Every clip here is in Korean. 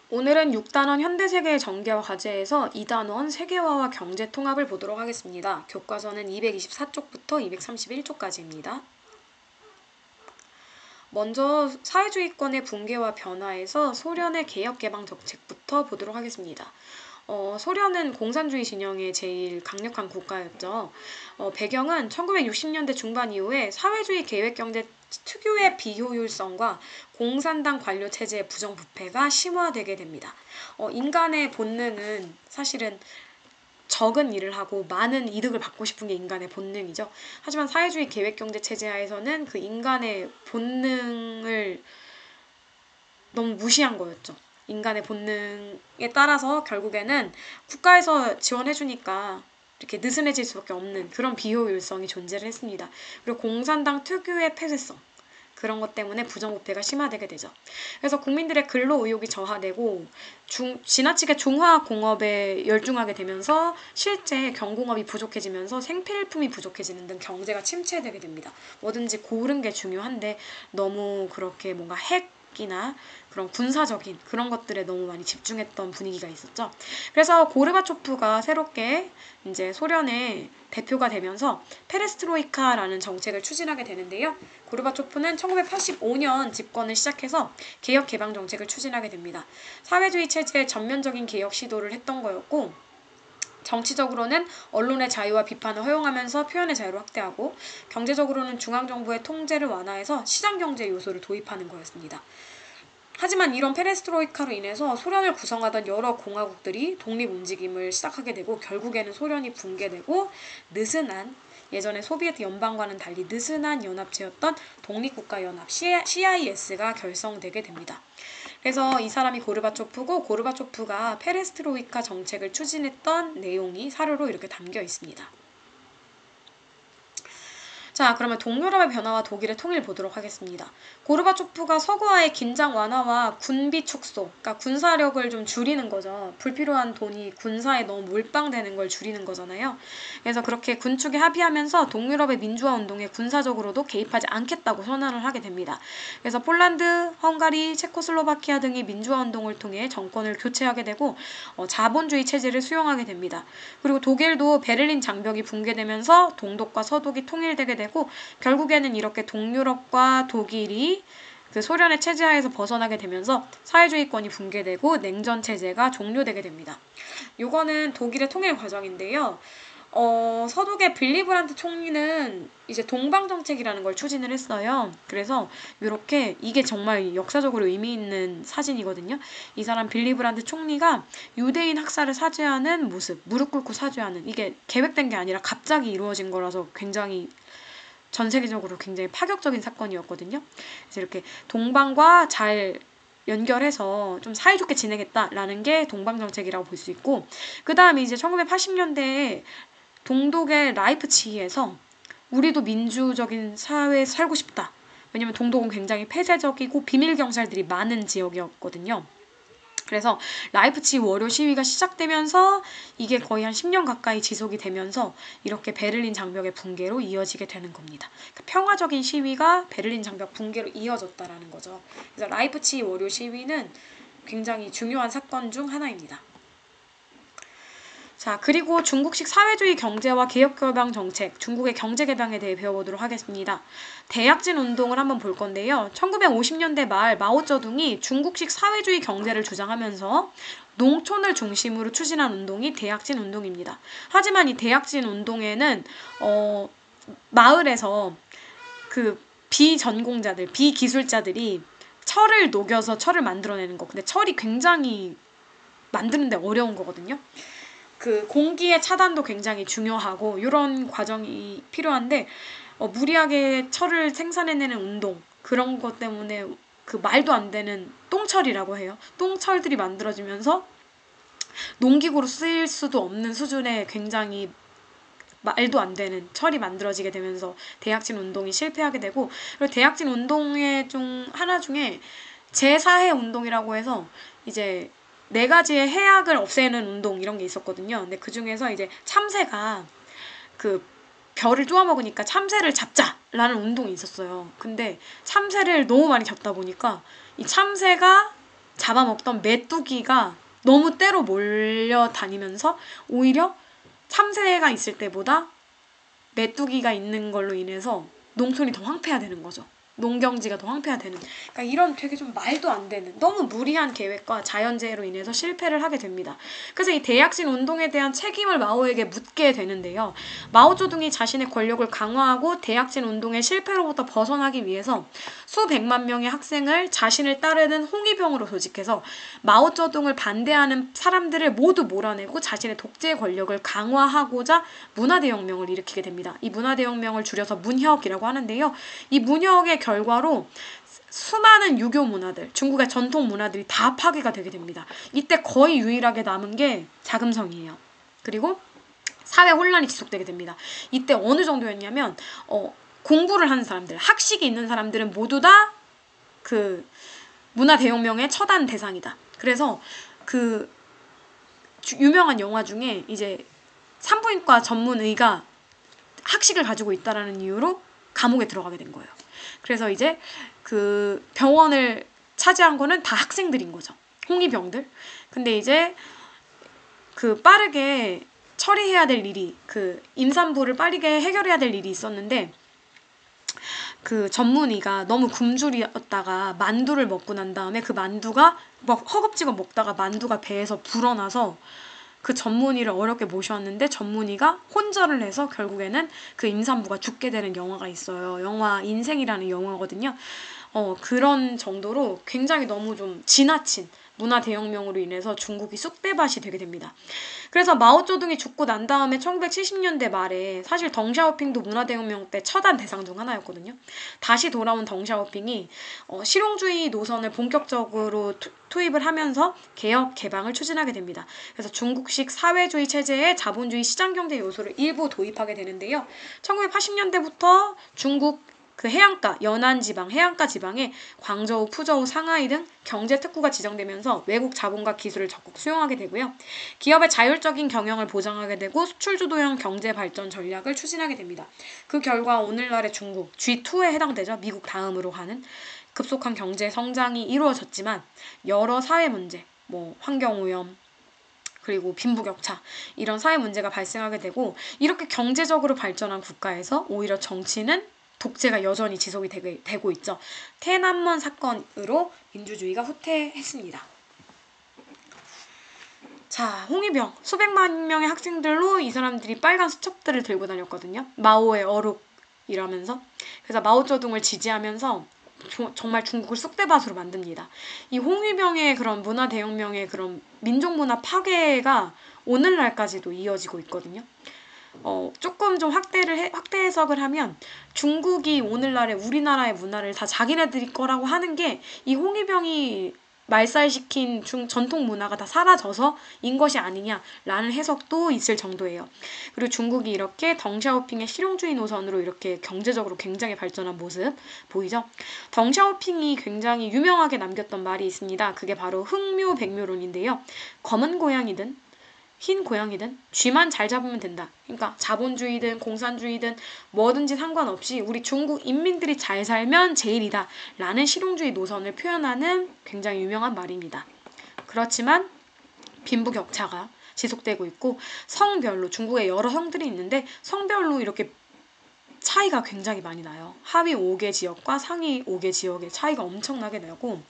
오늘은 6단원 현대세계의 전개와 과제에서 2단원 세계화와 경제 통합을 보도록 하겠습니다. 교과서는 224쪽부터 231쪽까지입니다. 먼저 사회주의권의 붕괴와 변화에서 소련의 개혁개방 정책부터 보도록 하겠습니다. 소련은 공산주의 진영의 제일 강력한 국가였죠. 배경은 1960년대 중반 이후에 사회주의 계획경제 특유의 비효율성과 공산당 관료 체제의 부정부패가 심화되게 됩니다. 인간의 본능은 사실은 적은 일을 하고 많은 이득을 받고 싶은 게 인간의 본능이죠. 하지만 사회주의 계획경제 체제 하에서는 그 인간의 본능을 너무 무시한 거였죠. 인간의 본능에 따라서 결국에는 국가에서 지원해주니까 이렇게 느슨해질 수밖에 없는 그런 비효율성이 존재를 했습니다. 그리고 공산당 특유의 폐쇄성, 그런 것 때문에 부정부패가 심화되게 되죠. 그래서 국민들의 근로 의욕이 저하되고 지나치게 중화공업에 열중하게 되면서 실제 경공업이 부족해지면서 생필품이 부족해지는 등 경제가 침체되게 됩니다. 뭐든지 고른 게 중요한데 너무 그렇게 뭔가 핵이나 그런 군사적인 그런 것들에 너무 많이 집중했던 분위기가 있었죠. 그래서 고르바초프가 새롭게 이제 소련의 대표가 되면서 페레스트로이카라는 정책을 추진하게 되는데요. 고르바초프는 1985년 집권을 시작해서 개혁 개방 정책을 추진하게 됩니다. 사회주의 체제의 전면적인 개혁 시도를 했던 거였고, 정치적으로는 언론의 자유와 비판을 허용하면서 표현의 자유를 확대하고, 경제적으로는 중앙정부의 통제를 완화해서 시장경제 요소를 도입하는 거였습니다. 하지만 이런 페레스트로이카로 인해서 소련을 구성하던 여러 공화국들이 독립움직임을 시작하게 되고 결국에는 소련이 붕괴되고 느슨한 예전에 소비에트 연방과는 달리 느슨한 연합체였던 독립국가연합 CIS가 결성되게 됩니다. 그래서 이 사람이 고르바초프고 고르바초프가 페레스트로이카 정책을 추진했던 내용이 사료로 이렇게 담겨 있습니다. 자, 그러면 동유럽의 변화와 독일의 통일 보도록 하겠습니다. 고르바초프가 서구와의 긴장 완화와 군비 축소, 그러니까 군사력을 좀 줄이는 거죠. 불필요한 돈이 군사에 너무 몰빵되는 걸 줄이는 거잖아요. 그래서 그렇게 군축에 합의하면서 동유럽의 민주화 운동에 군사적으로도 개입하지 않겠다고 선언을 하게 됩니다. 그래서 폴란드, 헝가리, 체코슬로바키아 등이 민주화 운동을 통해 정권을 교체하게 되고 자본주의 체제를 수용하게 됩니다. 그리고 독일도 베를린 장벽이 붕괴되면서 동독과 서독이 통일되게 되고 결국에는 이렇게 동유럽과 독일이 그 소련의 체제하에서 벗어나게 되면서 사회주의권이 붕괴되고 냉전 체제가 종료되게 됩니다. 요거는 독일의 통일 과정인데요. 서독의 빌리 브란트 총리는 이제 동방정책이라는 걸 추진을 했어요. 그래서 이렇게 이게 정말 역사적으로 의미 있는 사진이거든요. 이 사람 빌리 브란트 총리가 유대인 학살을 사죄하는 모습, 무릎 꿇고 사죄하는, 이게 계획된 게 아니라 갑자기 이루어진 거라서 굉장히 전 세계적으로 굉장히 파격적인 사건이었거든요. 그래서 이렇게 동방과 잘 연결해서 좀 사이좋게 지내겠다라는 게 동방정책이라고 볼 수 있고, 그 다음에 이제 1980년대에 동독의 라이프치히에서 우리도 민주적인 사회에 살고 싶다. 왜냐면 동독은 굉장히 폐쇄적이고 비밀 경찰들이 많은 지역이었거든요. 그래서 라이프치히 월요 시위가 시작되면서 이게 거의 한 10년 가까이 지속이 되면서 이렇게 베를린 장벽의 붕괴로 이어지게 되는 겁니다. 평화적인 시위가 베를린 장벽 붕괴로 이어졌다라는 거죠. 그래서 라이프치히 월요 시위는 굉장히 중요한 사건 중 하나입니다. 자, 그리고 중국식 사회주의 경제와 개혁개방 정책, 중국의 경제개방에 대해 배워보도록 하겠습니다. 대약진 운동을 한번 볼 건데요. 1950년대 말 마오쩌둥이 중국식 사회주의 경제를 주장하면서 농촌을 중심으로 추진한 운동이 대약진 운동입니다. 하지만 이 대약진 운동에는 마을에서 그 비전공자들, 비기술자들이 철을 녹여서 철을 만들어내는 거. 근데 철이 굉장히 만드는데 어려운 거거든요. 그 공기의 차단도 굉장히 중요하고 이런 과정이 필요한데 무리하게 철을 생산해내는 운동 그런 것 때문에 그 말도 안 되는 똥철이라고 해요. 똥철들이 만들어지면서 농기구로 쓰일 수도 없는 수준의 굉장히 말도 안 되는 철이 만들어지게 되면서 대약진 운동이 실패하게 되고, 그리고 대약진 운동의 하나 중에 제4해 운동이라고 해서 이제 4가지의 해악을 없애는 운동 이런 게 있었거든요. 근데 그 중에서 이제 참새가 그 별을 쪼아먹으니까 참새를 잡자라는 운동이 있었어요. 근데 참새를 너무 많이 잡다 보니까 이 참새가 잡아먹던 메뚜기가 너무 때로 몰려다니면서 오히려 참새가 있을 때보다 메뚜기가 있는 걸로 인해서 농촌이 더 황폐화되는 거죠. 농경지가 더 황폐화되는. 그러니까 이런 되게 좀 말도 안 되는 너무 무리한 계획과 자연재해로 인해서 실패를 하게 됩니다. 그래서 이 대약진 운동에 대한 책임을 마오에게 묻게 되는데요. 마오쩌둥이 자신의 권력을 강화하고 대약진 운동의 실패로부터 벗어나기 위해서 수백만 명의 학생을 자신을 따르는 홍위병으로 조직해서 마오쩌둥을 반대하는 사람들을 모두 몰아내고 자신의 독재 권력을 강화하고자 문화대혁명을 일으키게 됩니다. 이 문화대혁명을 줄여서 문혁이라고 하는데요. 이 문혁의 결과로 수많은 유교 문화들, 중국의 전통 문화들이 다 파괴가 되게 됩니다. 이때 거의 유일하게 남은 게 자금성이에요. 그리고 사회 혼란이 지속되게 됩니다. 이때 어느 정도였냐면 공부를 하는 사람들, 학식이 있는 사람들은 모두 다 그 문화대혁명의 처단 대상이다. 그래서 그 유명한 영화 중에 이제 산부인과 전문의가 학식을 가지고 있다라는 이유로 감옥에 들어가게 된 거예요. 그래서 이제 그 병원을 차지한 거는 다 학생들인 거죠. 홍위병들. 근데 이제 그 빠르게 처리해야 될 일이 그 임산부를 빠르게 해결해야 될 일이 있었는데 그 전문의가 너무 굶주렸다가 만두를 먹고 난 다음에 그 만두가 막 허겁지겁 먹다가 만두가 배에서 불어나서 그 전문의를 어렵게 모셨는데 전문의가 혼절을 해서 결국에는 그 임산부가 죽게 되는 영화가 있어요. 영화 인생이라는 영화거든요. 그런 정도로 굉장히 너무 좀 지나친 문화대혁명으로 인해서 중국이 쑥대밭이 되게 됩니다. 그래서 마오쩌둥이 죽고 난 다음에 1970년대 말에 사실 덩샤오핑도 문화대혁명 때 처단 대상 중 하나였거든요. 다시 돌아온 덩샤오핑이 실용주의 노선을 본격적으로 투입을 하면서 개혁, 개방을 추진하게 됩니다. 그래서 중국식 사회주의 체제에 자본주의 시장경제 요소를 일부 도입하게 되는데요. 1980년대부터 중국 그 해안가, 연안지방, 해안가 지방에 광저우, 푸저우, 상하이 등 경제특구가 지정되면서 외국 자본과 기술을 적극 수용하게 되고요. 기업의 자율적인 경영을 보장하게 되고 수출주도형 경제발전 전략을 추진하게 됩니다. 그 결과 오늘날의 중국, G2에 해당되죠. 미국 다음으로 가는 급속한 경제 성장이 이루어졌지만 여러 사회 문제, 뭐 환경오염, 그리고 빈부격차 이런 사회 문제가 발생하게 되고 이렇게 경제적으로 발전한 국가에서 오히려 정치는 독재가 여전히 지속이 되고 있죠.天安門 사건으로 민주주의가 후퇴했습니다. 자, 홍위병. 수백만 명의 학생들로 이 사람들이 빨간 수첩들을 들고 다녔거든요. 마오의 어록이라면서. 그래서 마오쩌둥을 지지하면서 정말 중국을 쑥대밭으로 만듭니다. 이 홍위병의 그런 문화대혁명의 그런 민족문화 파괴가 오늘날까지도 이어지고 있거든요. 조금 좀 확대 해석을 하면 중국이 오늘날의 우리나라의 문화를 다 자기네들이 거라고 하는 게 이 홍위병이 말살시킨 전통 문화가 다 사라져서인 것이 아니냐라는 해석도 있을 정도예요. 그리고 중국이 이렇게 덩샤오핑의 실용주의 노선으로 이렇게 경제적으로 굉장히 발전한 모습 보이죠? 덩샤오핑이 굉장히 유명하게 남겼던 말이 있습니다. 그게 바로 흑묘백묘론인데요. 검은 고양이든 흰 고양이든 쥐만 잘 잡으면 된다. 그러니까 자본주의든 공산주의든 뭐든지 상관없이 우리 중국 인민들이 잘 살면 제일이다 라는 실용주의 노선을 표현하는 굉장히 유명한 말입니다. 그렇지만 빈부격차가 지속되고 있고 성별로 중국에 여러 성들이 있는데 성별로 이렇게 차이가 굉장히 많이 나요. 하위 5개 지역과 상위 5개 지역의 차이가 엄청나게 나고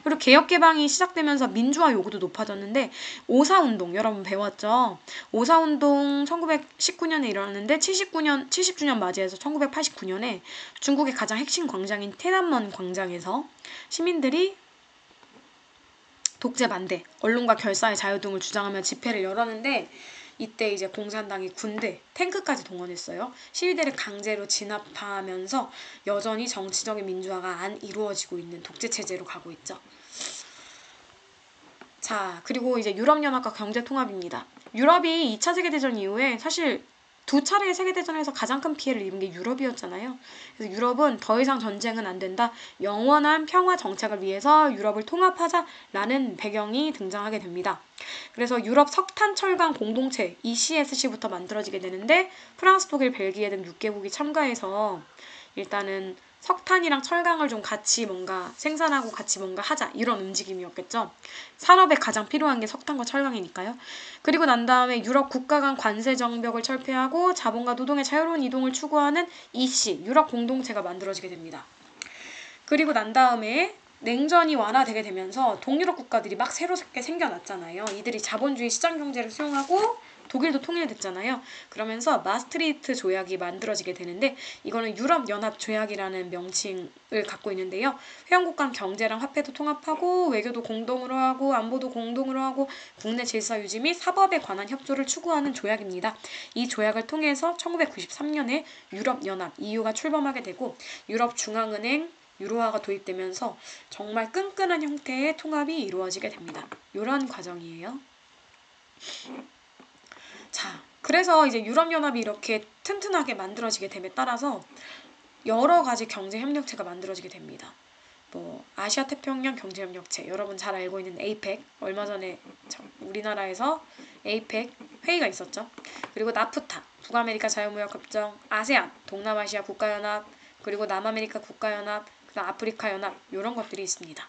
그리고 개혁개방이 시작되면서 민주화 요구도 높아졌는데 오사운동 여러분 배웠죠? 오사운동 1919년에 일어났는데 70주년 맞이해서 1989년에 중국의 가장 핵심 광장인天安門 광장에서 시민들이 독재 반대, 언론과 결사의 자유 등을 주장하며 집회를 열었는데 이때 이제 공산당이 군대, 탱크까지 동원했어요. 시위대를 강제로 진압하면서 여전히 정치적인 민주화가 안 이루어지고 있는 독재체제로 가고 있죠. 자, 그리고 이제 유럽연합과 경제통합입니다. 유럽이 2차 세계대전 이후에 사실 두 차례의 세계대전에서 가장 큰 피해를 입은 게 유럽이었잖아요. 그래서 유럽은 더 이상 전쟁은 안 된다. 영원한 평화 정착을 위해서 유럽을 통합하자라는 배경이 등장하게 됩니다. 그래서 유럽 석탄철강 공동체 ECSC부터 만들어지게 되는데 프랑스, 독일, 벨기에 등 6개국이 참가해서 일단은 석탄이랑 철강을 좀 같이 뭔가 생산하고 같이 뭔가 하자 이런 움직임이었겠죠. 산업에 가장 필요한 게 석탄과 철강이니까요. 그리고 난 다음에 유럽 국가 간 관세 정벽을 철폐하고 자본과 노동의 자유로운 이동을 추구하는 EC, 유럽 공동체가 만들어지게 됩니다. 그리고 난 다음에 냉전이 완화되게 되면서 동유럽 국가들이 막 새롭게 생겨났잖아요. 이들이 자본주의 시장 경제를 수용하고 독일도 통일됐잖아요. 그러면서 마스트리히트 조약이 만들어지게 되는데 이거는 유럽연합 조약이라는 명칭을 갖고 있는데요. 회원국 간 경제랑 화폐도 통합하고 외교도 공동으로 하고 안보도 공동으로 하고 국내 질서 유지 및 사법에 관한 협조를 추구하는 조약입니다. 이 조약을 통해서 1993년에 유럽연합 EU가 출범하게 되고 유럽중앙은행 유로화가 도입되면서 정말 끈끈한 형태의 통합이 이루어지게 됩니다. 이런 과정이에요. 자, 그래서 이제 유럽연합이 이렇게 튼튼하게 만들어지게 됨에 따라서 여러 가지 경제협력체가 만들어지게 됩니다. 뭐 아시아 태평양 경제협력체, 여러분 잘 알고 있는 에이펙, 얼마 전에 우리나라에서 에이펙 회의가 있었죠. 그리고 나프타, 북아메리카 자유무역협정, 아세안, 동남아시아 국가연합, 그리고 남아메리카 국가연합, 그다음 아프리카 연합 이런 것들이 있습니다.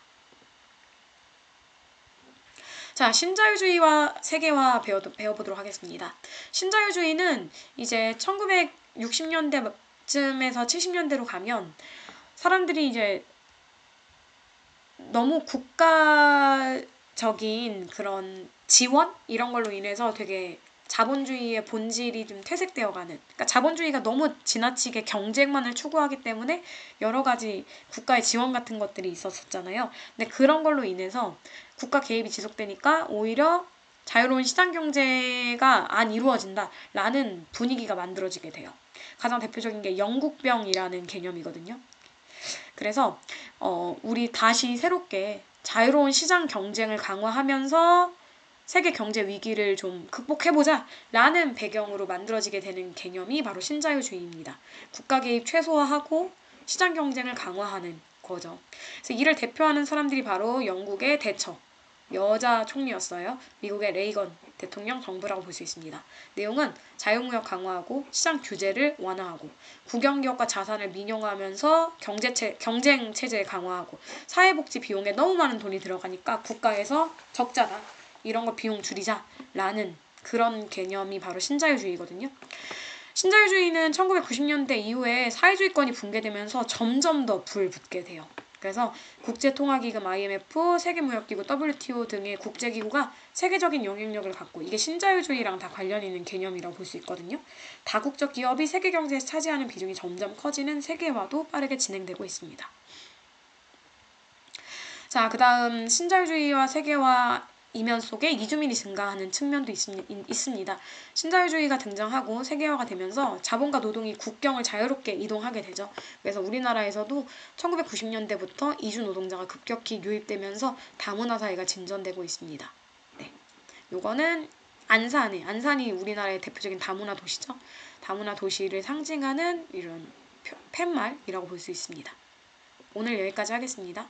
자, 신자유주의와 세계화 배워보도록 하겠습니다. 신자유주의는 이제 1960년대쯤에서 70년대로 가면 사람들이 이제 너무 국가적인 그런 지원 이런 걸로 인해서 되게 자본주의의 본질이 좀 퇴색되어가는, 그러니까 자본주의가 너무 지나치게 경쟁만을 추구하기 때문에 여러 가지 국가의 지원 같은 것들이 있었잖아요. 근데 그런 걸로 인해서 국가 개입이 지속되니까 오히려 자유로운 시장 경제가 안 이루어진다라는 분위기가 만들어지게 돼요. 가장 대표적인 게 영국병이라는 개념이거든요. 그래서 우리 다시 새롭게 자유로운 시장 경쟁을 강화하면서 세계 경제 위기를 좀 극복해보자 라는 배경으로 만들어지게 되는 개념이 바로 신자유주의입니다. 국가 개입 최소화하고 시장 경쟁을 강화하는 거죠. 그래서 이를 대표하는 사람들이 바로 영국의 대처, 여자 총리였어요. 미국의 레이건 대통령 정부라고 볼 수 있습니다. 내용은 자유무역 강화하고 시장 규제를 완화하고 국영기업과 자산을 민영화하면서 경쟁 체제 강화하고 사회복지 비용에 너무 많은 돈이 들어가니까 국가에서 적자다. 이런 거 비용 줄이자라는 그런 개념이 바로 신자유주의거든요. 신자유주의는 1990년대 이후에 사회주의권이 붕괴되면서 점점 더 불붙게 돼요. 그래서 국제통화기금 IMF, 세계무역기구 WTO 등의 국제기구가 세계적인 영향력을 갖고 이게 신자유주의랑 다 관련 있는 개념이라고 볼 수 있거든요. 다국적 기업이 세계 경제에서 차지하는 비중이 점점 커지는 세계화도 빠르게 진행되고 있습니다. 자, 그 다음 신자유주의와 세계화 이면 속에 이주민이 증가하는 측면도 있습니다. 신자유주의가 등장하고 세계화가 되면서 자본과 노동이 국경을 자유롭게 이동하게 되죠. 그래서 우리나라에서도 1990년대부터 이주 노동자가 급격히 유입되면서 다문화 사회가 진전되고 있습니다. 네, 요거는 안산이 우리나라의 대표적인 다문화 도시죠. 다문화 도시를 상징하는 이런 팻말이라고 볼 수 있습니다. 오늘 여기까지 하겠습니다.